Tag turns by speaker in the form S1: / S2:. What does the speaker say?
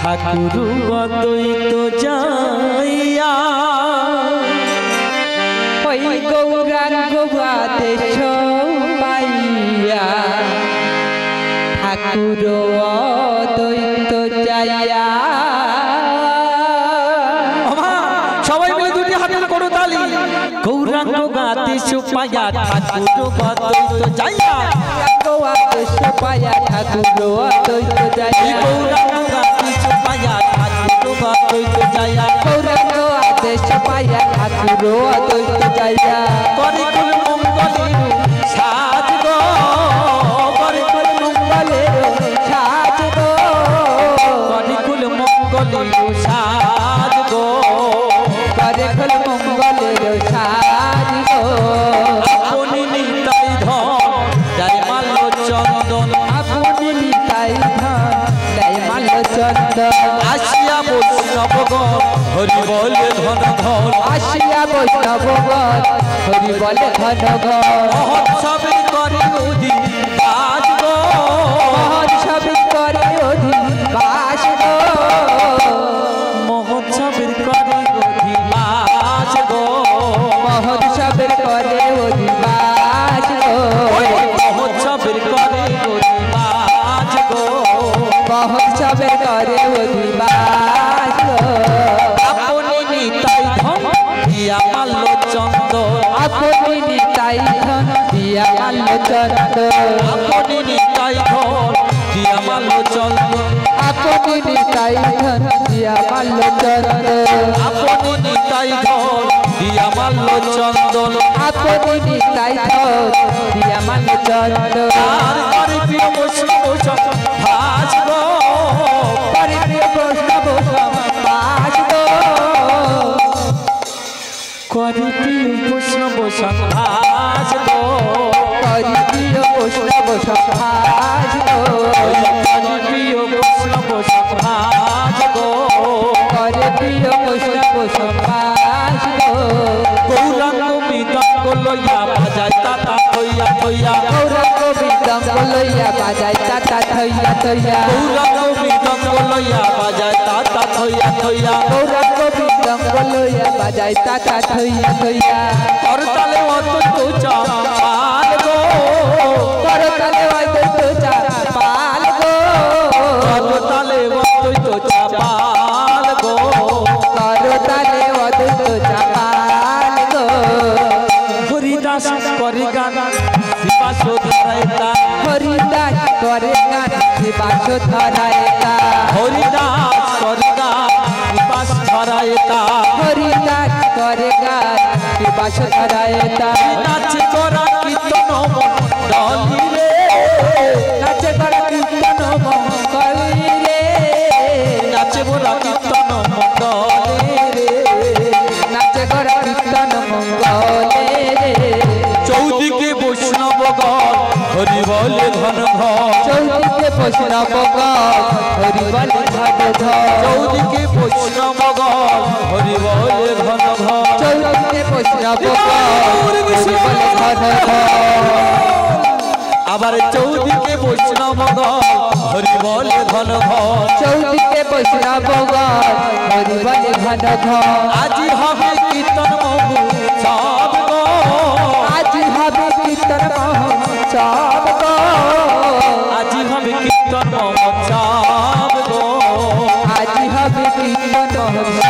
S1: ঠাকুর অদ্বৈত যাইয়া
S2: ওই গৌরাঙ্গ আদেশ পাইয়া ঠাকুর অদ্বৈত যাইয়া।
S1: সবাই মিলে দুটি হাতে করো তালি। গৌরাঙ্গ আদেশ পাইয়া ঠাকুর অদ্বৈত যাইয়া,
S2: আদেশ পাইয়া ঠাকুর অদ্বৈত যাইয়া।
S1: গৌরাঙ্গ আদেশ পাইয়া ঠাকুর অদ্বৈত যাইয়া,
S2: গৌরাঙ্গ আদেশ পাইয়া ঠাকুর অদ্বৈত যাইয়া।
S1: করিকুল মঙ্গলের সাজ গো,
S2: করিকুল মঙ্গলের সাজ গো,
S1: করিকুল মঙ্গলের সাজ গো,
S2: করিকুল মঙ্গলের সাজ গো।
S1: আপনি নিতাই ধন যাই মাল্য চন্দন,
S2: আপনি নিতাই ধন যাই মাল্য চন্দন।
S1: আসিয়া বৈষ্ণবগণ হরি বলে ধন ধন,
S2: আসিয়া বৈষ্ণবগণ হরি বলে ঘন ঘন।
S1: মহোৎসবে করে অধীন বাস গো,
S2: মহোৎসবে করে অধীন বাস গো,
S1: মহোৎসবের করে অধীন বাস গো,
S2: মহোৎসবের করে অধীন বাস গো,
S1: মহোৎসবের করে অধীন বাস গো,
S2: মহোৎসবের করে অধীন বাস গো।
S1: আপনি নিতাই ধন দিয়া মাল্য চন্দন,
S2: আপনি নিতাই ধন দিয়া মাল্য চন্দন,
S1: আপনি নিতাই ধন দিয়া মাল্য চন্দন,
S2: আপনি নিতাই ধন দিয়া মাল্য চন্দন,
S1: আপনি নিতাই ধন দিয়া মাল্য চন্দন।
S2: আপনি নিতাই ধন দিয়া মাল্য চন্দন।
S1: আর করে প্রিয় বৈষ্ণব ভাস গো,
S2: করে প্রিয় বৈষ্ণব বাস গো,
S1: করে প্রিয় বৈষ্ণব ভাস গো,
S2: করে প্রিয় বৈষ্ণব বাস গো,
S1: করে প্রিয় বৈষ্ণব ভাস গো,
S2: করে প্রিয় বৈষ্ণব বাস গো।
S1: গৌরাঙ্গ মৃদঙ্গ লইয়া বাজায় তাতা থইয়া থইয়া,
S2: গৌরাঙ্গ মৃদঙ্গ লইয়া বাজায় তাতা থইয়া থইয়া,
S1: গৌরাঙ্গ মৃদঙ্গ লইয়া বাজায় তাতা থইয়া থইয়া,
S2: গৌরাঙ্গ মৃদঙ্গ লইয়া বাজায় তাতা থইয়া থইয়া।
S1: করতালে অদ্বৈত চাপাল গো,
S2: করতালে অদ্বৈত চাপাল গো,
S1: করতালে অদ্বৈত চাপাল গো,
S2: করতালে অদ্বৈত চাপাল গো।
S1: হরিদাস করে গান শিবাস ধরায় তা,
S2: হরিদাস করে গান শিবাস ধরায় তা,
S1: হরিদাস করে গান শিবাস ধরায় তা,
S2: হরিদাস করে গান শিবাস ধরায় তা।
S1: নাচে করা কীর্তন মণ্ডলী রে,
S2: নাচে করা কীর্তন মঙ্গলী রে,
S1: নাচে করা কীর্তন মণ্ডলী রে,
S2: নাচে করা কীর্তন মঙ্গলে রে।
S1: চৌদিকে বৈষ্ণবগণ হরি বলে ধন ঘন,
S2: চৌদিকে বৈষ্ণবগণ হরি বলে ঘন ঘন,
S1: চৌদিকে বৈষ্ণবগণ হরি বলে ঘন ঘন,
S2: চৌদিকে বৈষ্ণবগণ হরি বলে ঘন ঘন।
S1: আবার চৌদিকে বৈষ্ণবগণ হরি বলে ঘন ঘন,
S2: চৌদিকে বৈষ্ণবগণ হরি বলে ঘন ঘন।
S1: আজি হবে কীর্তন মহোৎসব গো,
S2: আজি হবে কীর্তন মহোৎসব গো,
S1: আজি হবে কীর্তন মহোৎসব গো,
S2: আজি হবে কীর্তন মহোৎসব